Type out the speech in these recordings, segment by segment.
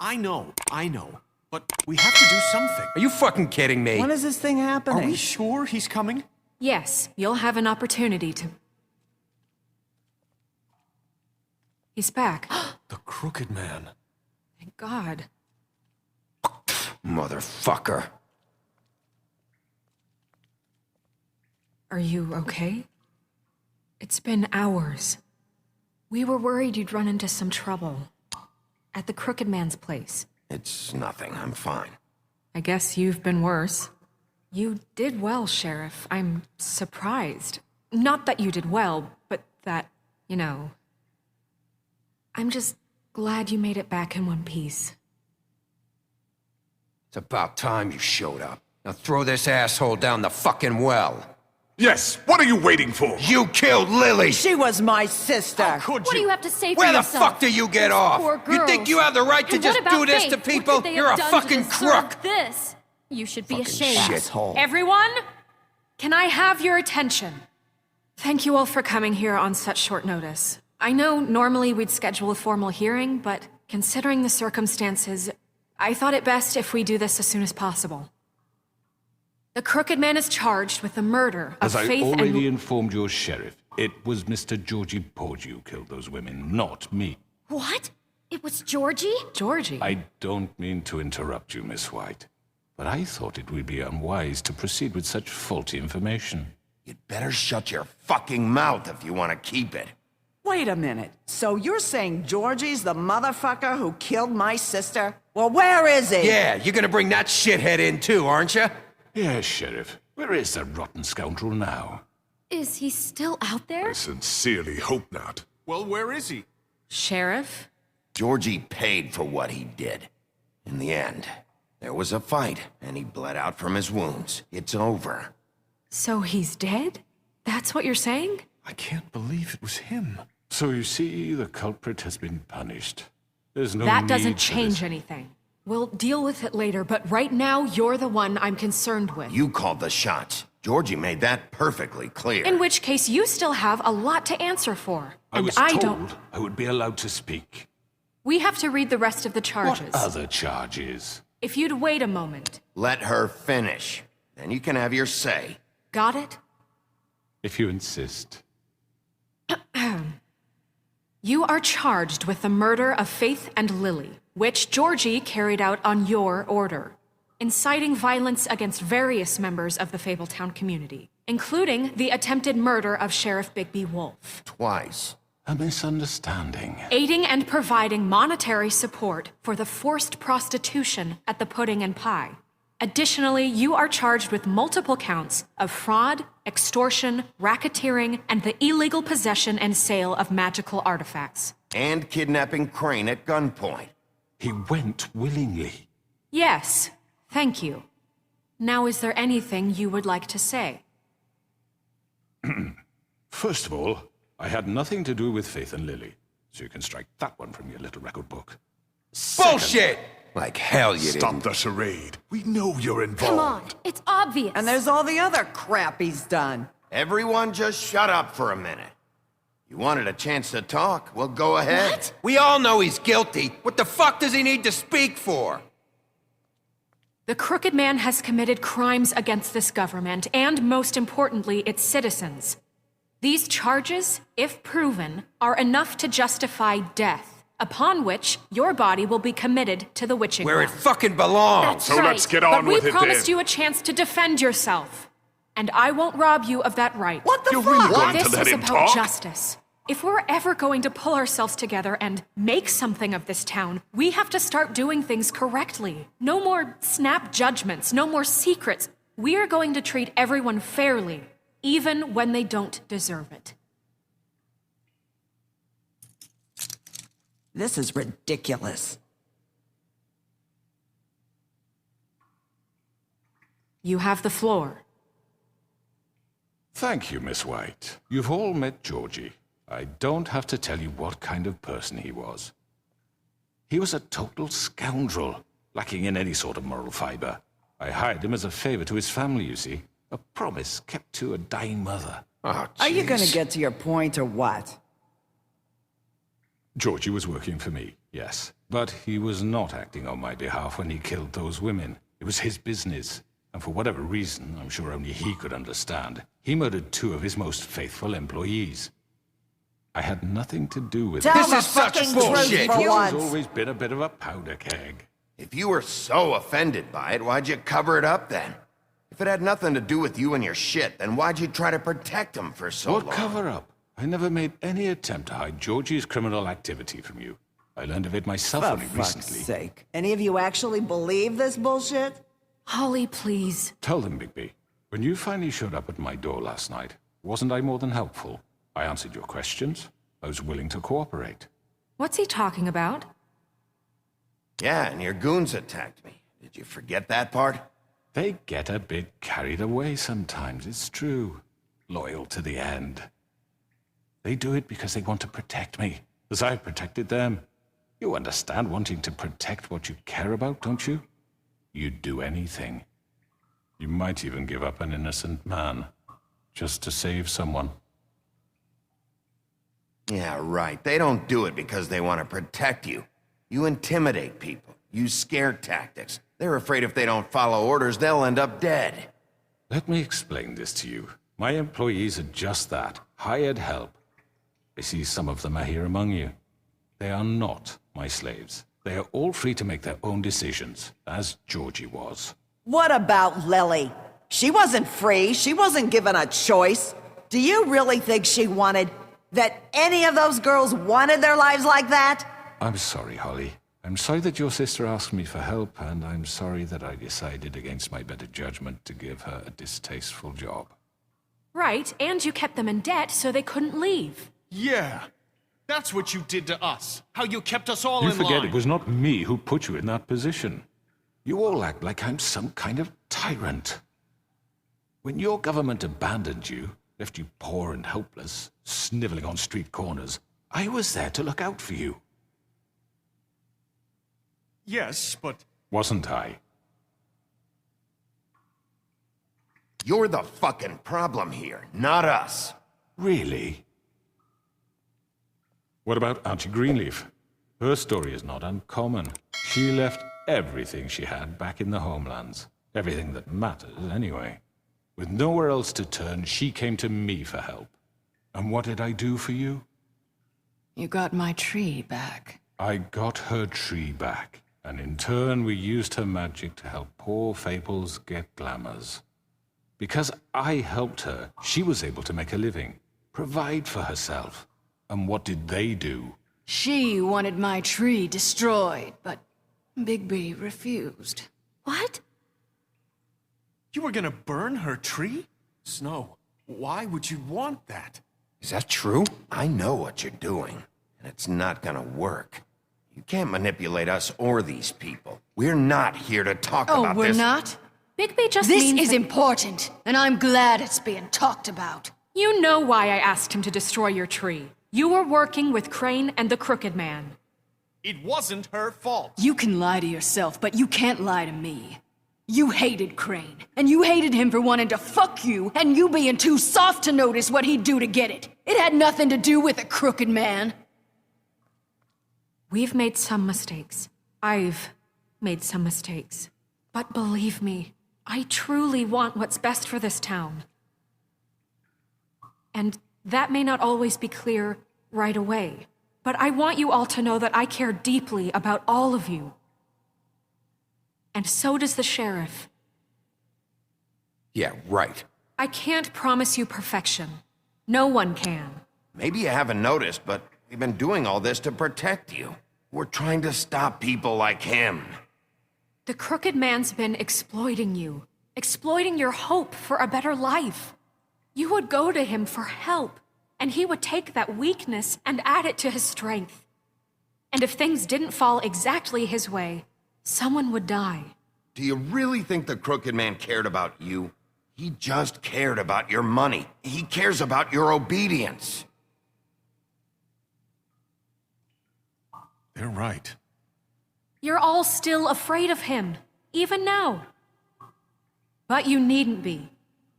I know. But we have to do something. Are you fucking kidding me? When is this thing happening? Are we sure he's coming? Yes, you'll have an opportunity to... He's back. The Crooked Man. Thank God. Motherfucker. Are you okay? It's been hours. We were worried you'd run into some trouble. At the Crooked Man's place. It's nothing. I'm fine. I guess you've been worse. You did well, Sheriff. I'm surprised. Not that you did well, but that, you know... I'm just glad you made it back in one piece. It's about time you showed up. Now throw this asshole down the fucking well. Yes, what are you waiting for? You killed Lily! She was my sister. How could What do you have to say for Where the yourself? fuck do you get Those off? poor You think girls. you have the right to And just what about do this Faith? to What people? could they You're have a done to fucking deserve crook! This. You should be Fucking ashamed. shithole. Everyone, can I have your attention? Thank you all for coming here on such short notice. I know normally we'd schedule a formal hearing, but considering the circumstances, I thought it best if we do this as soon as possible. The Crooked Man is charged with the murder of As I Faith already and... informed your sheriff, it was Mr. Georgie Porgy who killed those women, not me. What? It was Georgie? Georgie. I don't mean to interrupt you, Miss White, but I thought it would be unwise to proceed with such faulty information. You'd better shut your fucking mouth if you want to keep it. Wait a minute. So you're saying Georgie's the motherfucker who killed my sister? Well, where is he? Yeah, you're gonna bring that shithead in too, aren't you? Yes, Sheriff. Where is that rotten scoundrel now? Is he still out there? I sincerely hope not. Well, where is he? Sheriff? Georgie paid for what he did. In the end, there was a fight, and he bled out from his wounds. It's over. So he's dead? That's what you're saying? I can't believe it was him. So you see, the culprit has been punished. There's no That need doesn't for change this. anything. We'll deal with it later, but right now, you're the one I'm concerned with. You called the shots. Georgie made that perfectly clear. In which case, you still have a lot to answer for. I was told I would be allowed to speak. We have to read the rest of the charges. What other charges? If you'd wait a moment. Let her finish. Then you can have your say. Got it? If you insist. You are charged with the murder of Faith and Lily, which Georgie carried out on your order, inciting violence against various members of the Fabletown community, including the attempted murder of Sheriff Bigby Wolf. Twice. A misunderstanding. Aiding and providing monetary support for the forced prostitution at the Pudding and Pie. Additionally, you are charged with multiple counts of fraud, extortion, racketeering, and the illegal possession and sale of magical artifacts. And kidnapping Crane at gunpoint. He went willingly. Yes, thank you. Now, is there anything you would like to say? First of all, I had nothing to do with Faith and Lily, so you can strike that one from your little record book. Bullshit! Like hell you Stop didn't. the charade. We know you're involved. Come on, it's obvious. And there's all the other crap he's done. Everyone just shut up for a minute. You wanted a chance to talk? Well, go ahead. What? We all know he's guilty. What the fuck does he need to speak for? The Crooked Man has committed crimes against this government and, most importantly, its citizens. These charges, if proven, are enough to justify death, upon which your body will be committed to the witching Where it well. fucking belongs. That's So right. let's get But on we with it promised then. you a chance to defend yourself. And I won't rob you of that right. What the You're fuck? really going This to let is him about talk? justice. If we're ever going to pull ourselves together and make something of this town, we have to start doing things correctly. No more snap judgments, no more secrets. We are going to treat everyone fairly, even when they don't deserve it. This is ridiculous. You have the floor. Thank you, Miss White. You've all met Georgie. I don't have to tell you what kind of person he was. He was a total scoundrel, lacking in any sort of moral fiber. I hired him as a favor to his family, you see. A promise kept to a dying mother. Oh, Are you gonna jeez. get to your point or what? Georgie was working for me, yes. But he was not acting on my behalf when he killed those women. It was his business. And for whatever reason, I'm sure only he could understand, he murdered 2 of his most faithful employees. I had nothing to do with it. Tell This the is such fucking bullshit. truth for He's once. always been a bit of a powder keg. If you were so offended by it, why'd you cover it up then? If it had nothing to do with you and your shit, then why'd you try to protect him for so What long? cover up? I never made any attempt to hide Georgie's criminal activity from you. I learned of it myself For only fuck's recently. sake. Any of you actually believe this bullshit? Holly, please. Tell them, Bigby. When you finally showed up at my door last night, wasn't I more than helpful? I answered your questions. I was willing to cooperate. What's he talking about? Yeah, and your goons attacked me. Did you forget that part? They get a bit carried away sometimes, it's true. Loyal to the end. They do it because they want to protect me, as I've protected them. You understand wanting to protect what you care about, don't you? You'd do anything. You might even give up an innocent man, just to save someone. Yeah, right. They don't do it because they want to protect you. You intimidate people, use scare tactics. They're afraid if they don't follow orders, they'll end up dead. Let me explain this to you. My employees are just that, hired help. I see some of them are here among you. They are not my slaves. They are all free to make their own decisions, as Georgie was. What about Lily? She wasn't free. She wasn't given a choice. Do you really think she wanted... that any of those girls wanted their lives like that? I'm sorry, Holly. I'm sorry that your sister asked me for help, and I'm sorry that I decided against my better judgment to give her a distasteful job. Right, and you kept them in debt so they couldn't leave. Yeah. That's what you did to us. How you kept us all You in forget line. it was not me who put you in that position. You all act like I'm some kind of tyrant. When your government abandoned you, left you poor and helpless, sniveling on street corners, I was there to look out for you. Yes, but... Wasn't I? You're the fucking problem here, not us. Really? What about Auntie Greenleaf? Her story is not uncommon. She left everything she had back in the homelands. Everything that matters, anyway. With nowhere else to turn, she came to me for help. And what did I do for you? You got my tree back. I got her tree back, and in turn we used her magic to help poor Fables get glamours. Because I helped her, she was able to make a living, provide for herself. And what did they do? She wanted my tree destroyed, but Bigby refused. What? You were gonna burn her tree? Snow, why would you want that? Is that true? I know what you're doing, and it's not gonna work. You can't manipulate us or these people. We're not here to talk Oh, about we're this. not? Bigby just This means is that- important, and I'm glad it's being talked about. You know why I asked him to destroy your tree. You were working with Crane and the Crooked Man. It wasn't her fault. You can lie to yourself, but you can't lie to me. You hated Crane, and you hated him for wanting to fuck you, and you being too soft to notice what he'd do to get it. It had nothing to do with a Crooked Man. We've made some mistakes. I've made some mistakes. But believe me, I truly want what's best for this town. And that may not always be clear right away, but I want you all to know that I care deeply about all of you. And so does the sheriff. Yeah, right. I can't promise you perfection. No one can. Maybe you haven't noticed, but we've been doing all this to protect you. We're trying to stop people like him. The Crooked Man's been exploiting you, exploiting your hope for a better life. You would go to him for help, and he would take that weakness and add it to his strength. And if things didn't fall exactly his way, someone would die. Do you really think the Crooked Man cared about you? He just cared about your money. He cares about your obedience. They're right. You're all still afraid of him, even now. But you needn't be.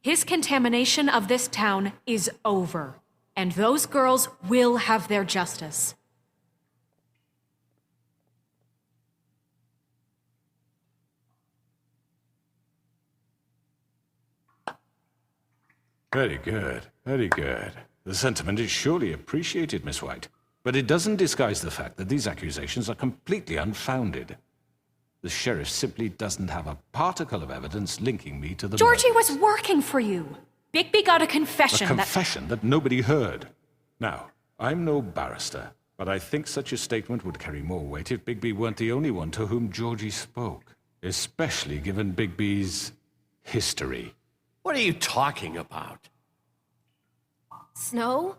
His contamination of this town is over, and those girls will have their justice. Very good, very good. The sentiment is surely appreciated, Miss White. But it doesn't disguise the fact that these accusations are completely unfounded. The sheriff simply doesn't have a particle of evidence linking me to the Georgie was murders. working for you. Bigby got a confession A confession that nobody heard. Now, I'm no barrister, but I think such a statement would carry more weight if Bigby weren't the only one to whom Georgie spoke, especially given Bigby's history. What are you talking about? Snow?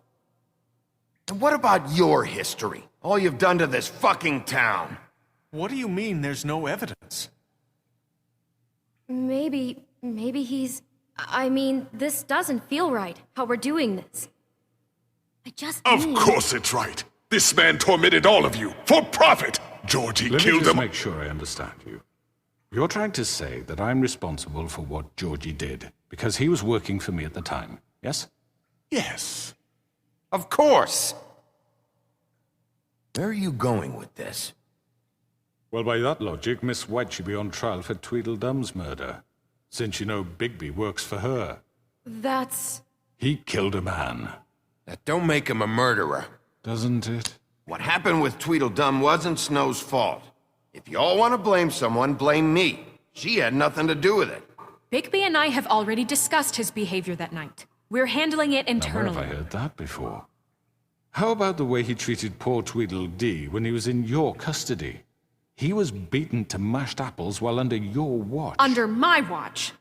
And what about your history? All you've done to this fucking town? What do you mean there's no evidence? Maybe he's... I mean, this doesn't feel right, how we're doing this. I just Of mean... course it's right. This man tormented all of you, for profit! Georgie Let me killed just them. make sure I understand you. You're trying to say that I'm responsible for what Georgie did, because he was working for me at the time, yes? Yes. Of course! Where are you going with this? Well, by that logic, Miss White should be on trial for Tweedledum's murder, since you know Bigby works for her. That's... He killed a man, That don't make him a murderer. doesn't it? What happened with Tweedledum wasn't Snow's fault. If you all want to blame someone, blame me. She had nothing to do with it. Bigby and I have already discussed his behavior that night. We're handling it Now, where internally. have I heard that before? How about the way he treated poor Tweedledee when he was in your custody? He was beaten to mashed apples while under your watch. Under my watch.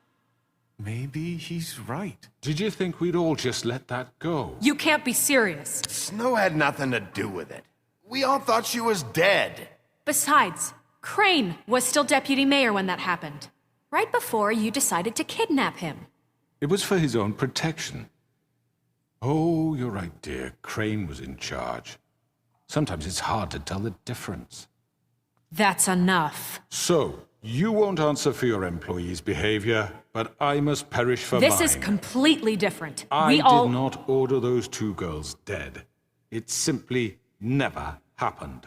Maybe he's right. Did you think we'd all just let that go? You can't be serious. Snow had nothing to do with it. We all thought she was dead. Besides, Crane was still deputy mayor when that happened. Right before you decided to kidnap him. It was for his own protection. Oh, you're right, dear. Crane was in charge. Sometimes it's hard to tell the difference. That's enough. So, you won't answer for your employees' behavior, but I must perish for mine. This is completely different. I we did all... not order those two girls dead. It simply never happened.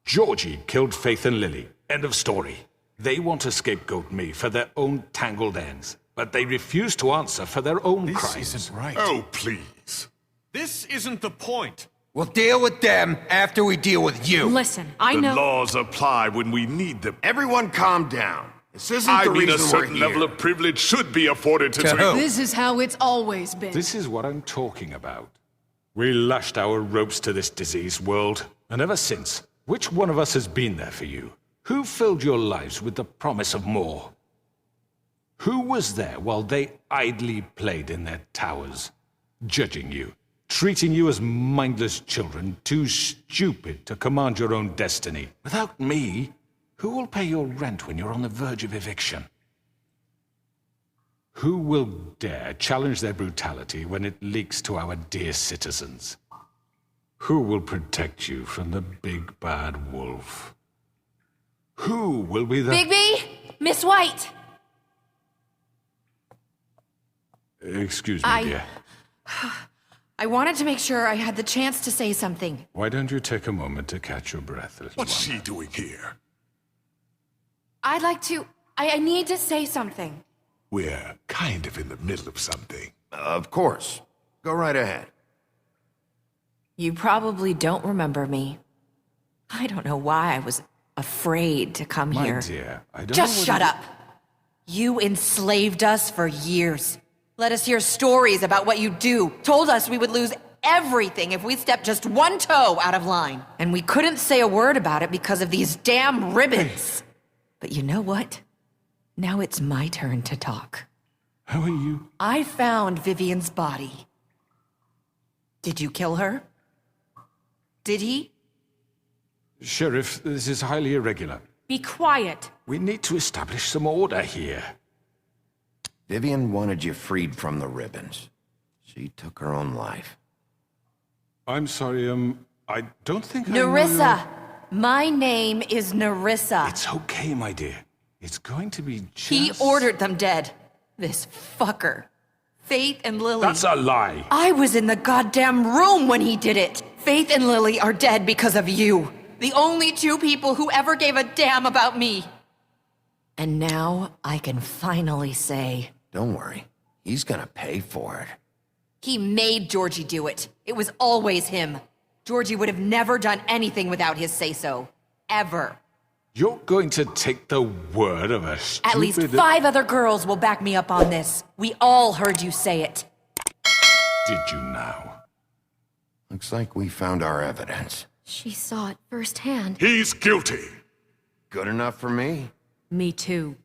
Georgie killed Faith and Lily. End of story. They want to scapegoat me for their own tangled ends, but they refuse to answer for their own This crimes. isn't right. Oh, please. This isn't the point. We'll deal with them after we deal with you. Listen, I The know... laws apply when we need them. Everyone calm down. This isn't I the mean, a reason we're certain here. level of privilege should be afforded to... To who? This is how it's always been. This is what I'm talking about. We lashed our ropes to this diseased world, and ever since, which one of us has been there for you? Who filled your lives with the promise of more? Who was there while they idly played in their towers, judging you, treating you as mindless children, too stupid to command your own destiny? Without me, who will pay your rent when you're on the verge of eviction? Who will dare challenge their brutality when it leaks to our dear citizens? Who will protect you from the big bad wolf? Who will be the... Bigby? Miss White! Excuse me, dear. I wanted to make sure I had the chance to say something. Why don't you take a moment to catch your breath, little What's one? she doing here? I'd like to... I need to say something. We're kind of in the middle of something. Of course. Go right ahead. You probably don't remember me. I don't know why I was afraid to come My here. dear, I don't know Just what shut you- up. You enslaved us for years. Let us hear stories about what you do. Told us we would lose everything if we stepped just one toe out of line. And we couldn't say a word about it because of these damn ribbons. But you know what? Now it's my turn to talk. How are you? I found Vivian's body. Did you kill her? Did he? Sheriff, this is highly irregular. Be quiet. We need to establish some order here. Vivian wanted you freed from the ribbons. She took her own life. I'm sorry, I don't think I know Nerissa! My name is Nerissa. It's okay, my dear. It's going to be just... He ordered them dead. This fucker. Faith and Lily. That's a lie. I was in the goddamn room when he did it. Faith and Lily are dead because of you. The only two people who ever gave a damn about me. And now I can finally say... Don't worry. He's gonna pay for it. He made Georgie do it. It was always him. Georgie would have never done anything without his say-so. Ever. You're going to take the word of a stupid... At least 5 other girls will back me up on this. We all heard you say it. Did you now? Looks like we found our evidence. She saw it firsthand. He's guilty. Good enough for me. Me too.